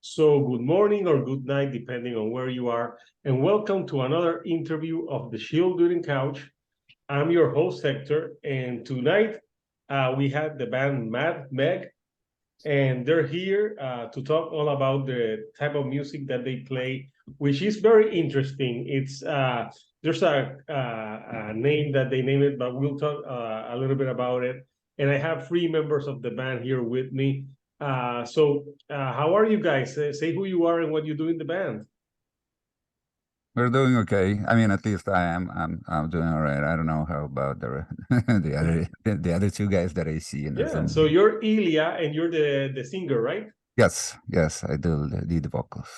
So good morning or good night, depending on where you are, and welcome to another interview of the Shield During Couch. I'm your host, Hector, and tonight we had the band Mad Meg, and they're here to talk all about the type of music that they play, which is very interesting. It's there's a name that they name it, but we'll talk a little bit about it. And I have three members of the band here with me. How are you guys? Say who you are and what you do in the band. We're doing okay. I mean, at least I am. I'm doing all right. I don't know how about the the other two guys that I see in the Yeah. Zoom. So you're Ilya and you're the singer, right? Yes, I do lead vocals.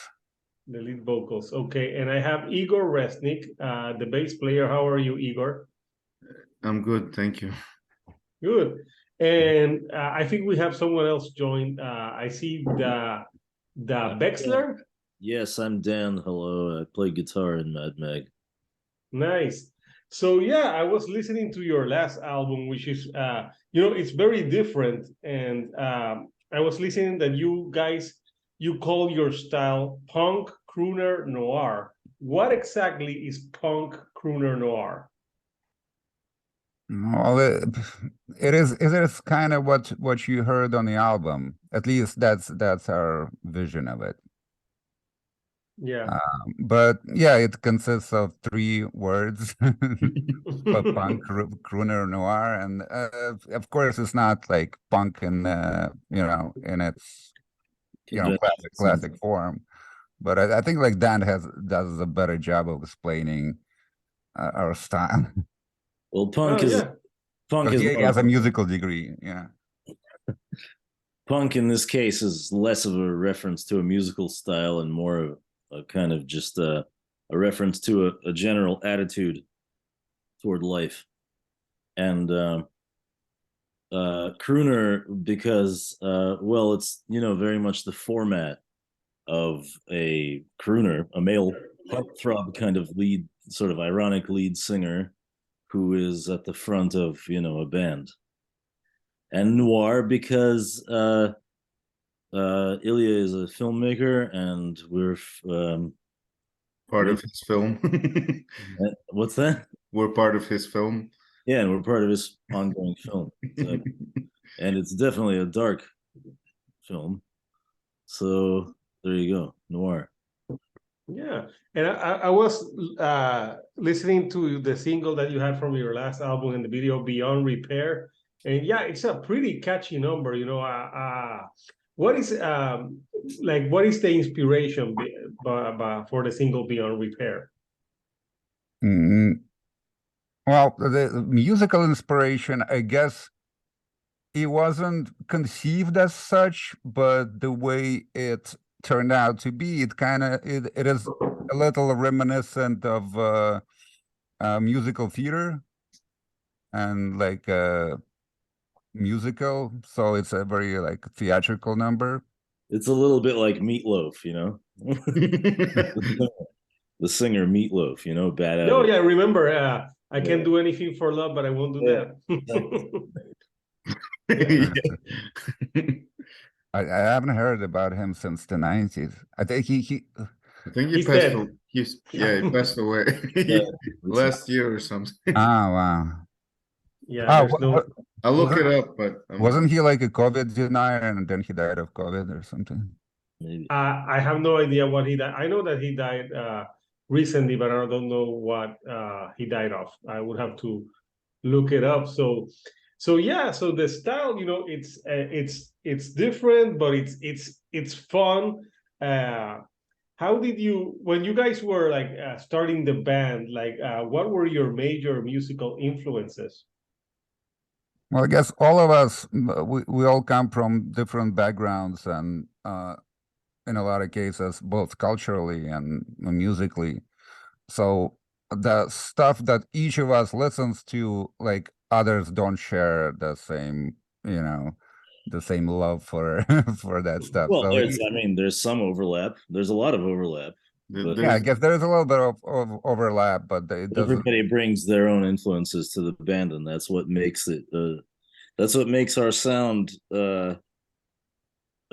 The lead vocals. Okay. And I have Igor Resnik, the bass player. How are you, Igor? I'm good, thank you. Good. And I think we have someone else joined. I see the Bexler. Yes, I'm Dan. Hello. I play guitar in Mad Meg. Nice. So yeah, I was listening to your last album, which is it's very different. And I was listening that you call your style punk crooner noir. What exactly is punk crooner noir? Well, it is kind of what you heard on the album. At least that's our vision of it. Yeah. But yeah, it consists of three words: punk, crooner, noir, and of course, it's not like punk in in its classic form. But I think like Dan does a better job of explaining our style. Well, punk He has a musical degree, yeah. Punk in this case is less of a reference to a musical style and more of a kind of just a reference to a general attitude toward life. And crooner because well, it's very much the format of a crooner, a male heartthrob kind of lead, sort of ironic lead singer who is at the front of a band. And noir because Ilya is a filmmaker and we're part of his film. What's that? We're part of his film. Yeah, and we're part of his ongoing film. So, and it's definitely a dark film. So there you go, noir. Yeah, and I was listening to the single that you had from your last album and the video Beyond Repair, and yeah, it's a pretty catchy number. What is what is the inspiration for the single Beyond Repair? Well, the musical inspiration, I guess, it wasn't conceived as such, but the way it turned out to be, it is a little reminiscent of musical theater and like musical, so it's a very like theatrical number. It's a little bit like Meatloaf, the singer Meatloaf, Bad Out. Oh yeah, remember I can't do anything for love, but I won't do that. I haven't heard about him since the 90s. I think he passed away last year or something. Oh wow. Yeah, I'll look it up, but wasn't he like a COVID denier and then he died of COVID or something? Maybe. I have no idea what he died. I know that he died recently, but I don't know what he died of. I would have to look it up. So yeah, so the style, it's different, but it's fun. How did you, when you guys were like starting the band, what were your major musical influences? Well, I guess all of us, we all come from different backgrounds and in a lot of cases, both culturally and musically. So the stuff that each of us listens to, like others don't share the same, the same love for for that stuff. Well, so there's some overlap. There's a lot of overlap. Yeah, I guess there's a little bit of overlap, but everybody brings their own influences to the band, and that's what makes it. That's what makes our sound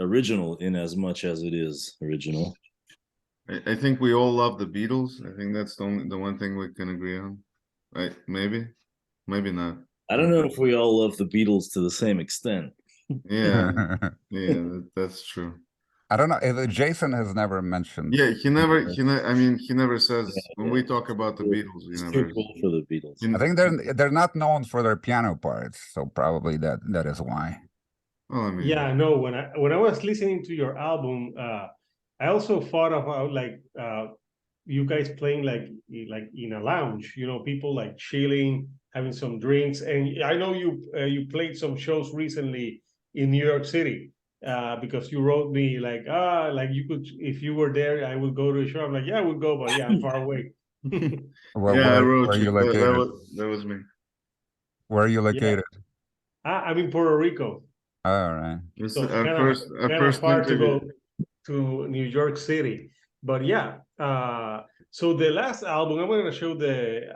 original in as much as it is original. I think we all love the Beatles. I think that's the one thing we can agree on. Right? Maybe not. I don't know if we all love the Beatles to the same extent. Yeah, that's true. I don't know if Jason has never mentioned. Yeah, he never says when we talk about the Beatles, he It's never. too cool for the Beatles. I think they're not known for their piano parts, so probably that is why. Well, I mean, Yeah, no. When I was listening to your album, I also thought about like you guys playing like in a lounge. You know, people like chilling, having some drinks, and I know you played some shows recently in New York City. Because you wrote me like you could, if you were there, I would go to a show. I'm like, yeah, I would go, but yeah, I'm far away. Well, yeah, I where wrote are you you. located? That was me. Where are you located? I'm in Puerto Rico, All right. It's so it's our kind of far to interview. go to New York City. But yeah, so the last album, I'm gonna show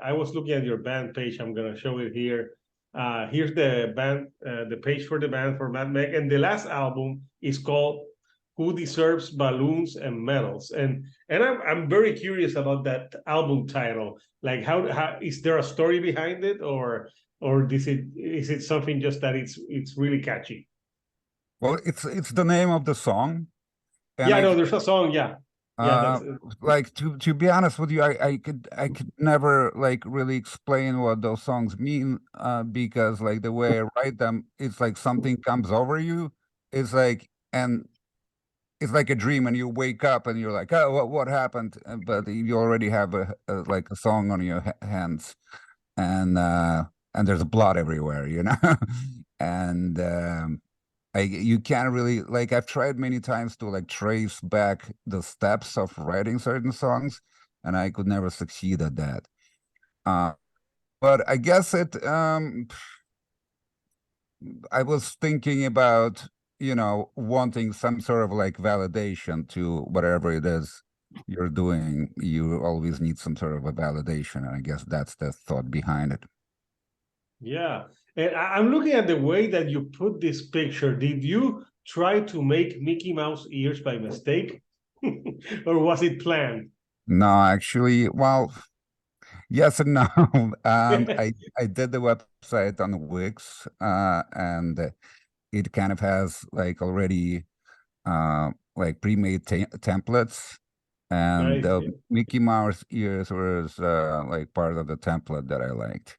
I was looking at your band page. I'm gonna show it here. Here's the band, the page for the band for Mad Meg, and the last album is called "Who Deserves Balloons and Medals?" And I'm very curious about that album title. Like, how is there a story behind it, or is it something just that it's really catchy? Well, it's the name of the song. And Yeah, no, there's a song. Yeah, uh, that's like to be honest with you, I could never like really explain what those songs mean, because like the way I write them, it's like something comes over you. It's like, and it's like a dream, and you wake up and you're like, oh, what happened? But you already have like a song on your hands, and there's blood everywhere, you know. And you can't really, like, I've tried many times to like trace back the steps of writing certain songs, and I could never succeed at that. But I guess I was thinking about, wanting some sort of like validation to whatever it is you're doing. You always need some sort of a validation, and I guess that's the thought behind it. Yeah, and I'm looking at the way that you put this picture. Did you try to make Mickey Mouse ears by mistake, or was it planned? No, actually, well, yes and no. I did the website on Wix, and it kind of has like already like pre-made templates, and Nice. the Mickey Mouse ears was like part of the template that I liked.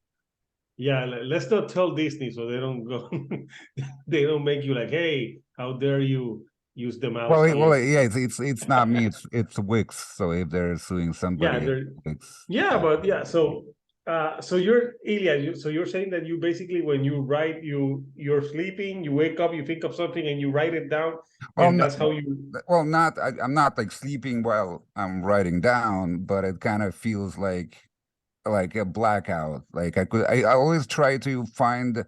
Yeah, let's not tell Disney so they don't go, they don't make you like, hey, how dare you use the mouse Well, ears? yeah, it's not me, it's Wix. So if they're suing Yeah, somebody, Wix. yeah, but yeah, so you're Ilya, so you're saying that you basically, when you write, you're sleeping, you wake up, you think of something and you write it down, Well, and that's how you. well, I'm not like sleeping while I'm writing down, but it kind of feels like a blackout. Like I always try to find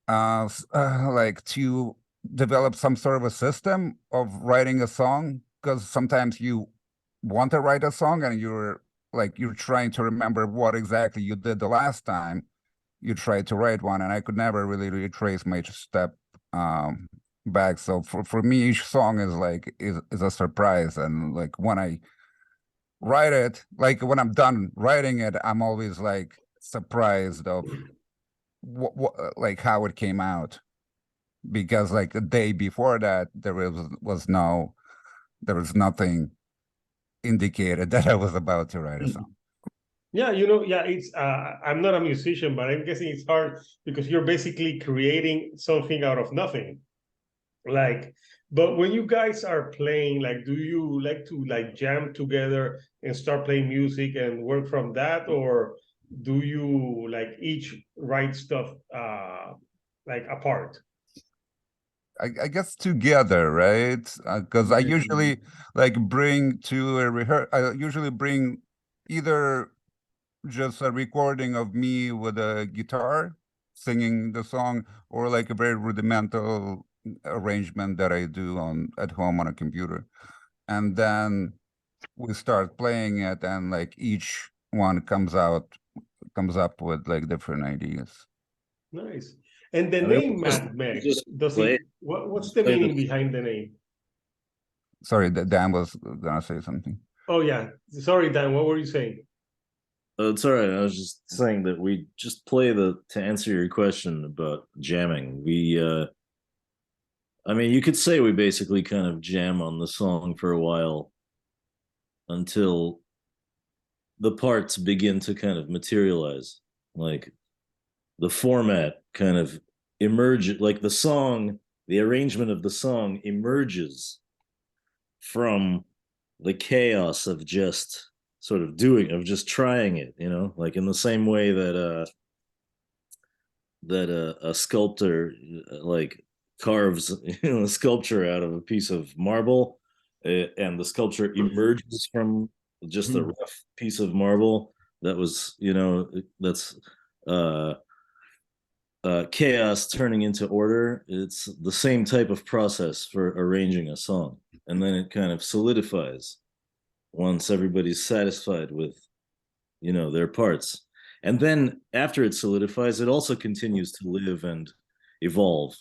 like to develop some sort of a system of writing a song, because sometimes you want to write a song and you're trying to remember what exactly you did the last time you tried to write one, and I could never really retrace my step back. So for me, each song is like is a surprise, and like when I write it, like when I'm done writing it, I'm always like surprised of what like how it came out, because like the day before that there was nothing indicated that I was about to write a song. Yeah, yeah, it's I'm not a musician, but I'm guessing it's hard because you're basically creating something out of nothing. Like, but when you guys are playing, like, do you like to like jam together and start playing music and work from that, or do you like each write stuff like apart? I guess together, right? Because I usually like bring to a I usually bring either just a recording of me with a guitar singing the song, or like a very rudimental arrangement that I do at home on a computer, and then we start playing it, and like each one comes up with like different ideas. Nice. And the I mean, name just- Mad Meg, just does play- it, what's the play the- meaning behind the name? Sorry, Dan was gonna say something. Oh yeah, sorry Dan, what were you saying? It's all right. I was just saying that we just play to answer your question about jamming. I mean, you could say we basically kind of jam on the song for a while until the parts begin to kind of materialize. Like the format kind of emerge, like the song, the arrangement of the song emerges from the chaos of just sort of just trying it, like in the same way that a sculptor like carves a sculpture out of a piece of marble, and the sculpture emerges from just a rough piece of marble that was that's chaos turning into order. It's the same type of process for arranging a song, and then it kind of solidifies once everybody's satisfied with their parts. And then after it solidifies, it also continues to live and evolve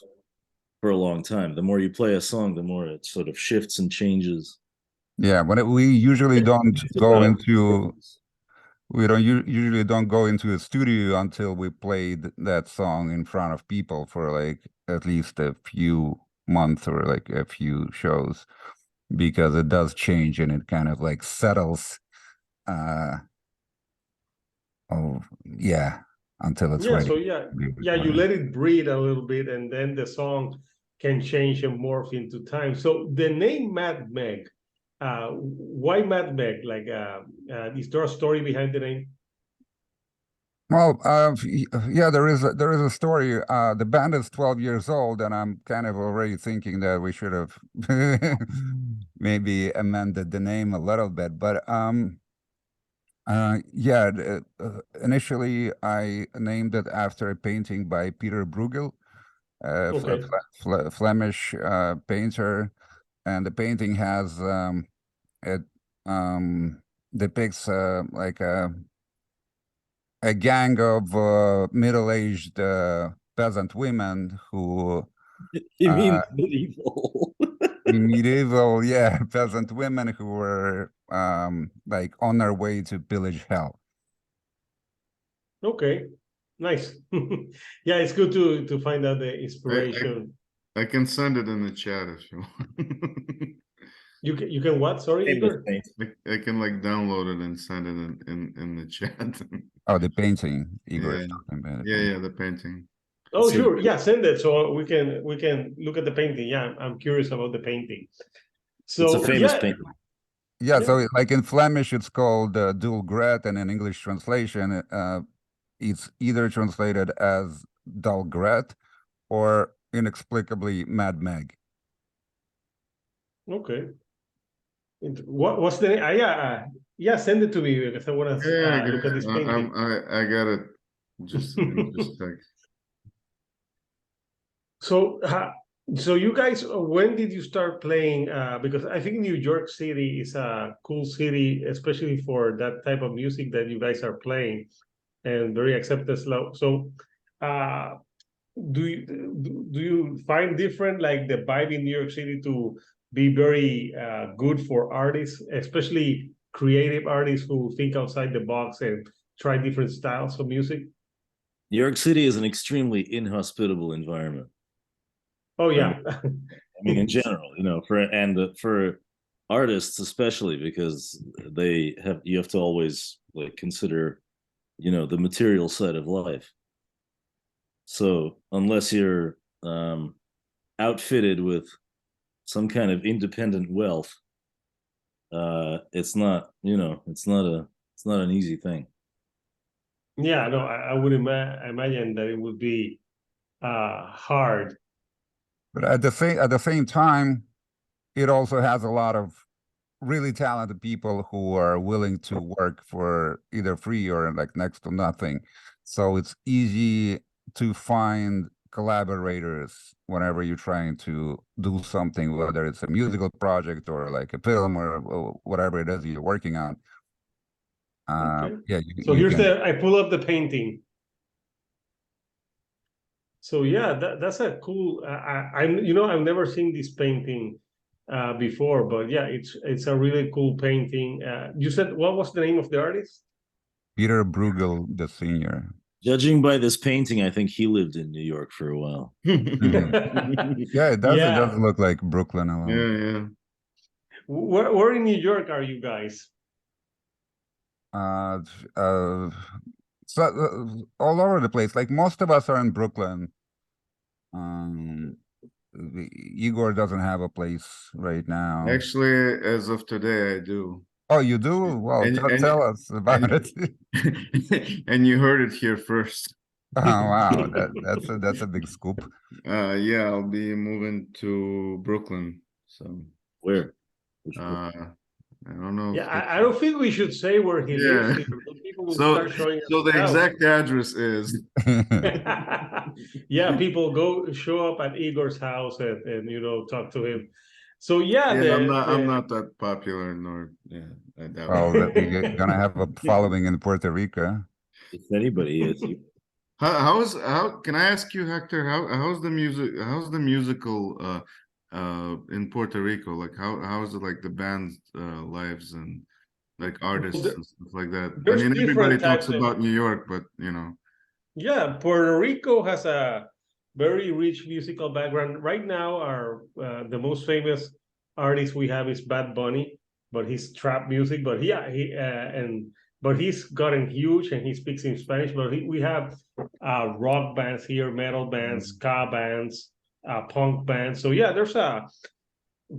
for a long time. The more you play a song, the more it sort of shifts and changes. Yeah, but we usually don't go into usually don't go into a studio until we played that song in front of people for like at least a few months or like a few shows, because it does change and it kind of like settles until it's ready. So you let it breathe a little bit, and then the song can change and morph into time. So the name Mad Meg, why Mad Meg? Like, is there a story behind the name? Well, yeah, there is a story. The band is 12 years old, and I'm kind of already thinking that we should have maybe amended the name a little bit. But initially I named it after a painting by Peter Bruegel, Flemish painter, and the painting has it depicts like a gang of middle-aged peasant women who You mean medieval? medieval, yeah, peasant women who were like on their way to pillage hell. Okay, nice. Yeah, it's good to find out the inspiration. I can send it in the chat if you want. You can what? Sorry, Igor? I can like download it and send it in the chat. Oh, the painting, Igor. Yeah, the painting. Oh, sure. Yeah, send it so we can look at the painting. Yeah, I'm curious about the painting. So it's a famous painting. Yeah, so like in Flemish, it's called Dual Gret, and in English translation, it's either translated as Dull Gret or inexplicably Mad Meg. Okay. What's the name? Send it to me because I want to look at this painting. I got it. Just like. So you guys, when did you start playing? Because I think New York City is a cool city, especially for that type of music that you guys are playing, and very accepted. So, do you find different, like the vibe in New York City to be very good for artists, especially creative artists who think outside the box and try different styles of music? New York City is an extremely inhospitable environment. Oh yeah. I mean, in general, for artists especially, because you have to always like consider, the material side of life. So unless you're outfitted with some kind of independent wealth, it's not an easy thing. Yeah, no, I would imagine that it would be hard. But at the same time, it also has a lot of really talented people who are willing to work for either free or like next to nothing. So it's easy to find collaborators whenever you're trying to do something, whether it's a musical project or like a film or whatever it is you're working on. Okay. Yeah. So I pull up the painting. So yeah, that's a cool. I'm I've never seen this painting before, but yeah, it's a really cool painting. You said what was the name of the artist? Peter Bruegel, the senior. Judging by this painting, I think he lived in New York for a while. Yeah, it does. It Yeah. does look like Brooklyn a little. Yeah. Where in New York are you guys? Uh, uh, so all over the place. Like most of us are in Brooklyn. Igor doesn't have a place right now. Actually, as of today, I do. Oh, you do? Well, And- and- tell us about and- it. And you heard it here first. Oh wow, that's a big scoop. Yeah, I'll be moving to Brooklyn. So Where? I don't know. Yeah, if I don't think we should say where he Yeah. lives. Here. People will So, start showing so us the his house. exact address is Yeah, people show up at Igor's house and talk to him. So yeah, I'm not that popular, nor I doubt Well, it. you're gonna have a following in Puerto Rico. If anybody is, How can I ask you, Hector? How's the musical in Puerto Rico? Like how is it, like the band's lives and like artists and stuff like that? I there's mean, everybody different talks types of- about New York, but Yeah, Puerto Rico has a very rich musical background. Right now, our the most famous artist we have is Bad Bunny, but he's trap music. But but he's gotten huge and he speaks in Spanish. But we have rock bands here, metal bands, ska bands, punk bands. So yeah, there's a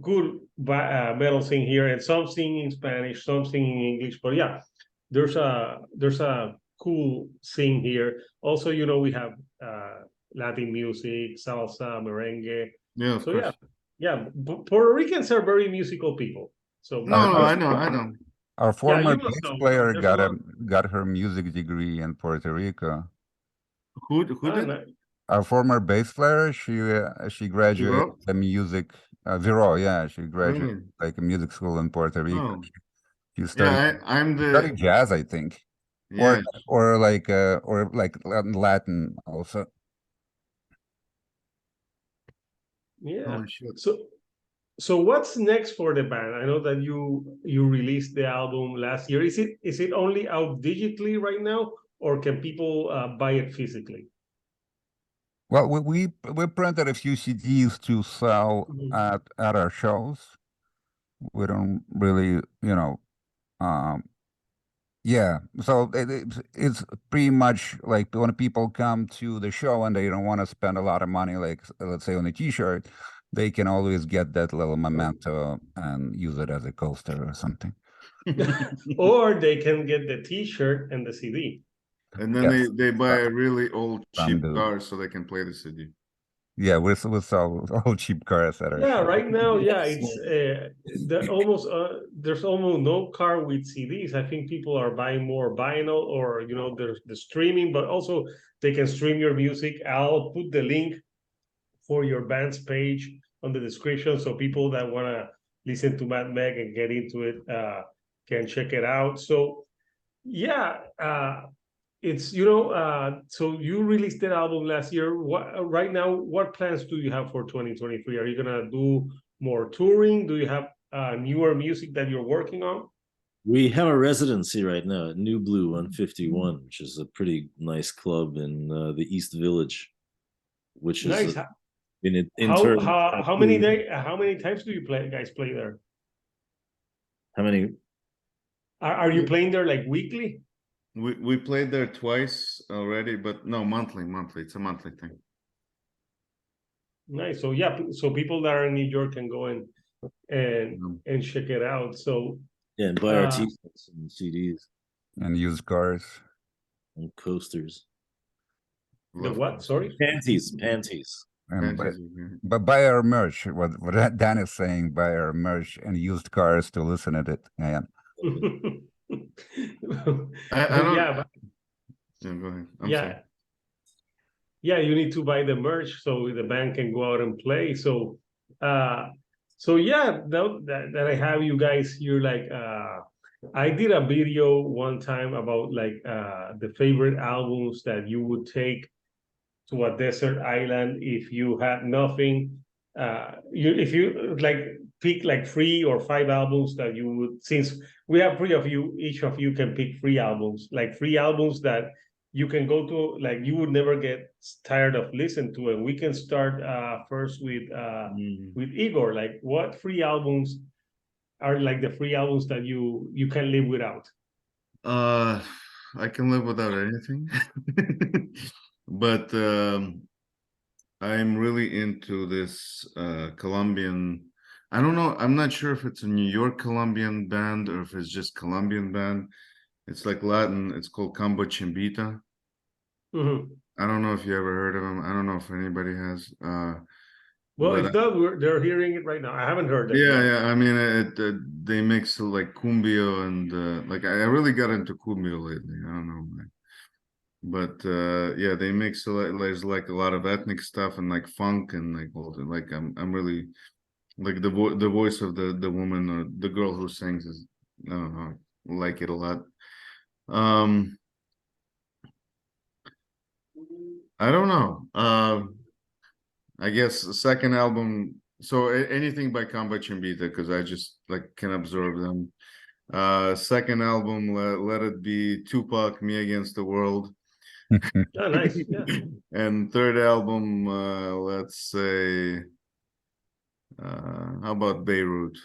good metal scene here, and some sing in Spanish, some sing in English. But yeah, there's a cool scene here. Also, we have Latin music, salsa, merengue. yeah, of So course. yeah, Puerto Ricans are very musical people. So No, I know. Our former you must bass know. player There's got her music degree in Puerto Rico. Who did? Our former bass player, she graduated Vero? the music Vero, yeah, she graduated Really? like a music school in Puerto Rico. Oh. She studied, I'm studied the jazz, I think, yeah. or like Latin also. Yeah. Holy shit. So what's next for the band? I know that you released the album last year. Is it only out digitally right now, or can people buy it physically? Well, we printed a few CDs to sell Mhm. at our shows. We don't really, yeah. So it's pretty much like when people come to the show and they don't want to spend a lot of money, like let's say on a T-shirt, they can always get that little memento and use it as a coaster or something. Or they can get the T-shirt and the CD. And then Yes. they buy a really old cheap Some do. car so they can play the CD. Yeah, we sell all cheap cars at our Yeah, show. right now, yeah, it's there's almost no car with CDs. I think people are buying more vinyl, or there's the streaming, but also they can stream your music. I'll put the link for your band's page on the description, so people that want to listen to Mad Meg and get into it can check it out. So yeah, it's so you released that album last year. Right now, what plans do you have for 2023? Are you gonna do more touring? Do you have newer music that you're working on? we have a residency right now at New Blue 151, which is a pretty nice club in the East Village, which is Nice. How How many times do you guys play there? How many? Are you playing there like weekly? We played there twice already, but no, monthly. It's a monthly thing. Nice. So yeah, so people that are in New York can go and check it out. So Yeah, and buy our T-shirts and CDs And used cars. and coasters. the what? Sorry. Panties. And Panties, but buy our merch. What Dan is saying, buy our merch and used cars to listen to it. Yeah. I don't. Yeah, Yeah, go ahead. I'm yeah. sorry. Yeah, you need to buy the merch so the band can go out and play. So yeah, that I have you guys here, like I did a video one time about like the favorite albums that you would take to a desert island if you had nothing? If you like pick like 3 or 5 albums that you would, since we have 3 of you, each of you can pick 3 albums, like 3 albums that you can go to, like you would never get tired of listening to it. We can start first with Igor. Like, what 3 albums are like the 3 albums that you can live without? I can live without anything. But I'm really into this Colombian. I don't know. I'm not sure if it's a New York Colombian band or if it's just Colombian band. It's like Latin. It's called Combo Chimbita. Mhm. I don't know if you ever heard of them. I don't know if anybody has. Well, But if not, they're hearing it right now. I haven't heard them. yeah, yet. yeah. I mean, they mix like cumbia and like I really got into cumbia lately. I don't know, man. But yeah, they mix a lot. There's like a lot of ethnic stuff and like funk and like all the, like I'm really like the voice of the woman or the girl who sings is I don't know, I like it a lot. Um, I don't know. I guess the second album. So anything by Combat Chimbita because I just like can absorb them. Second album, let it be Tupac, Me Against the World. Oh, nice. Yeah. And third album, let's say, how about Beirut?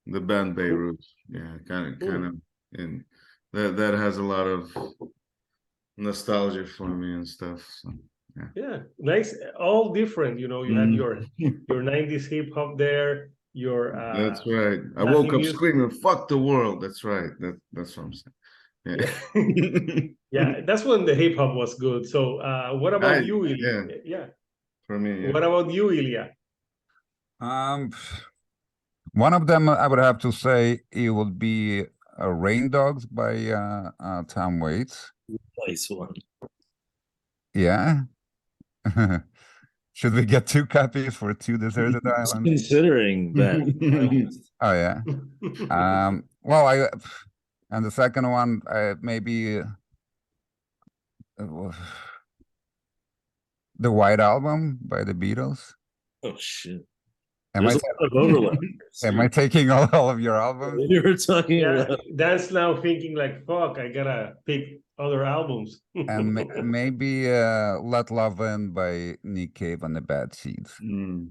The band Beirut. Yeah, kind of, and that has a lot of nostalgia for me and stuff. So, yeah. Yeah, nice. All different. You had your Mm. 90s hip hop there. Your That's right. I Latin woke up music. screaming, "Fuck the world!" That's right. That's what I'm saying. Yeah. Yeah, that's when the hip hop was good. So, what about you, Yeah, Ilya? Yeah. for me, yeah. What about you, Ilya? One of them I would have to say it would be Rain Dogs by Tom Waits. Nice one. Yeah. Should we get 2 copies for 2 deserted islands? Considering that. Oh yeah. Well, and the second one maybe the White Album by the Beatles. Oh shit. Am There's I a lot of overlap. am I taking all of your albums? You were talking Yeah, about Dan's now thinking like, fuck, I gotta pick other albums. And maybe Let Love In by Nick Cave and the Bad Seeds. Mm.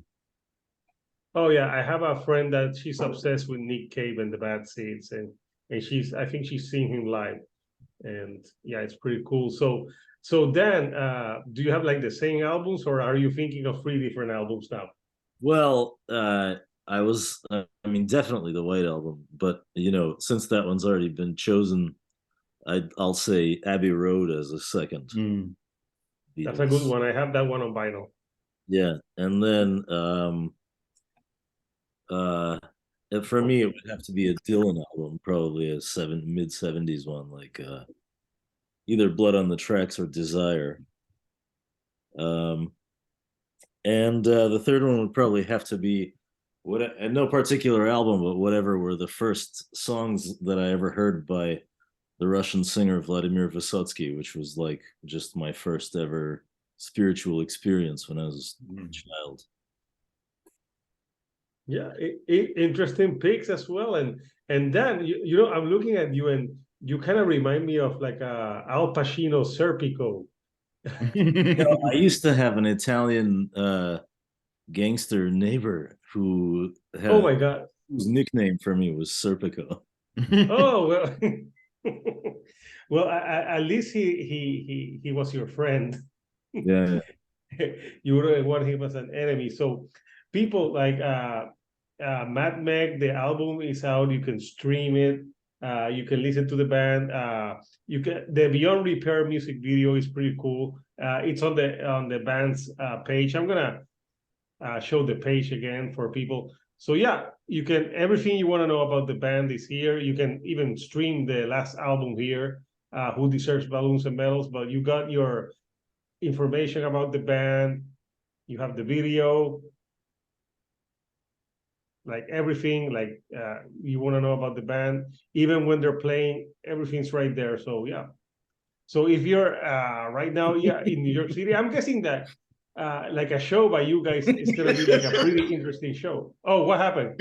Oh yeah, I have a friend that she's obsessed with Nick Cave and the Bad Seeds, and I think she's seen him live, and yeah, it's pretty cool. So Dan, do you have like the same albums, or are you thinking of 3 different albums now? well, I mean, definitely the White Album, but since that one's already been chosen, I'll say Abbey Road as a second. Mm. That's a good one. I have that one on vinyl. Yeah, and then for me it would have to be a Dylan album, probably a mid-70s one, like either Blood on the Tracks or Desire. And the third one would probably have to be and no particular album, but whatever were the first songs that I ever heard by the Russian singer Vladimir Vysotsky, which was like just my first ever spiritual experience when I was a child. Yeah, interesting picks as well. And then I'm looking at you, and you kind of remind me of like Al Pacino Serpico. I used to have an Italian gangster neighbor who had, oh my god, whose nickname for me was Serpico. Oh well, well, at least he was your friend. Yeah. You wouldn't want him as an enemy. So people like Mad Meg, the album is out. You can stream it. You can listen to the band. The Beyond Repair music video is pretty cool. It's on the band's page. I'm gonna show the page again for people. So yeah, you can, everything you want to know about the band is here. You can even stream the last album here, Who Deserves Balloons and Medals. But you got your information about the band. You have the video. Like everything, like you want to know about the band, even when they're playing, everything's right there. So yeah, So if you're right now, in New York City, I'm guessing that like a show by you guys is gonna be like a pretty interesting show. Oh, what happened?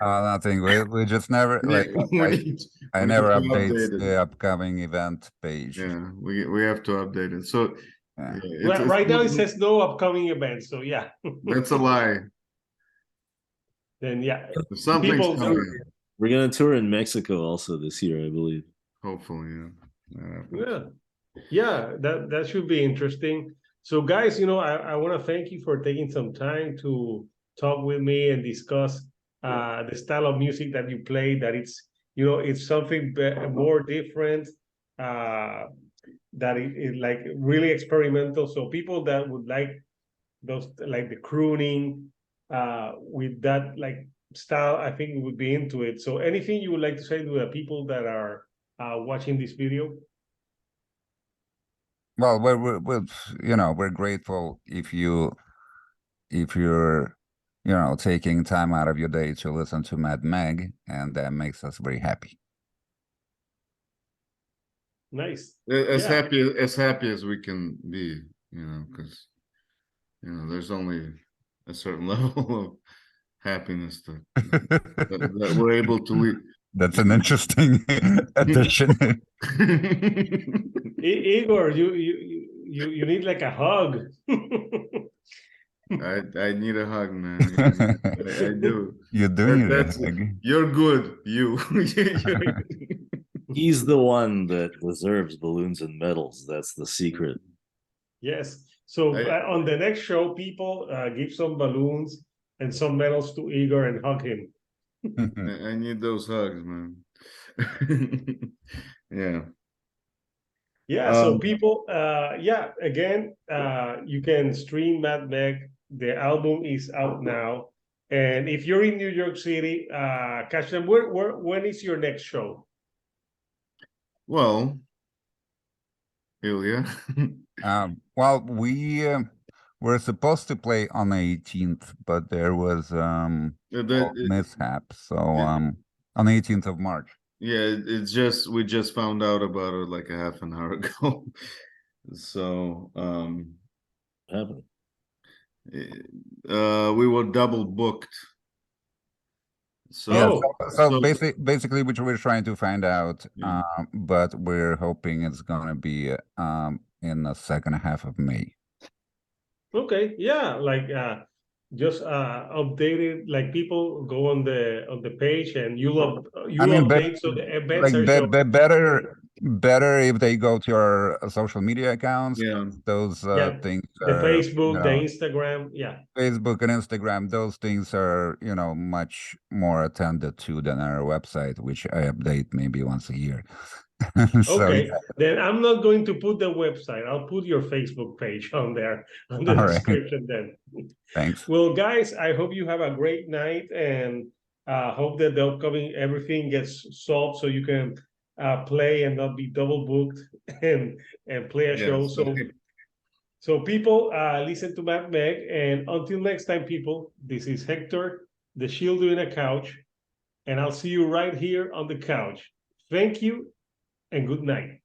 Nothing. We just never We I need, I we never need to update update it. the upcoming event page. Yeah, we have to update it. So Yeah. Well, right now it says no upcoming events. So yeah, that's a lie. then yeah, Something's people coming. We're gonna tour in Mexico also this year, I believe. Hopefully, yeah. Yeah, that should be interesting. So guys, I want to thank you for taking some time to talk with me and discuss the style of music that you play, that it's something more different, that it like really experimental. So people that would like those, like the crooning with that like style, I think would be into it. So anything you would like to say to the people that are watching this video? Well, we're grateful if you're taking time out of your day to listen to Mad Meg, and that makes us very happy. Nice. As Yeah. happy as we can be, because there's only a certain level of happiness that we're able to lead. That's an interesting addition. Igor, you need like a hug. I need a hug, man. I do. You do need a hug. You're good. You. He's the one that deserves balloons and medals. That's the secret. Yes. So on the next show, people give some balloons and some medals to Igor and hug him. I need those hugs, man. Yeah. Yeah, so people, again, you can stream Mad Meg. The album is out now. And if you're in New York City, catch them. When is your next show? Well, Ilya. Well, we're supposed to play on the 18th, but there was mishap. So on the 18th of March. Yeah, it's just we just found out about it like a half an hour ago. So Happened. we were double booked. So yeah, so basically which we're trying to find out, but we're hoping it's gonna be in the second half of May. Okay, yeah, like just update it. Like people go on the page and you'll update, so the events are showing. Better if they go to our social media accounts. Yeah, those things the are, Facebook, the Instagram, Facebook and Instagram, those things are much more attended to than our website, which I update maybe once a year. So, okay, then I'm not going to put the website. I'll put your Facebook page on there on the description then. Thanks. Well, guys, I hope you have a great night, and hope that the upcoming everything gets solved so you can play and not be double booked and play a show. So people, listen to Mad Meg, and until next time, people, this is Hector, the Shield doing a couch, and I'll see you right here on the couch. Thank you and good night.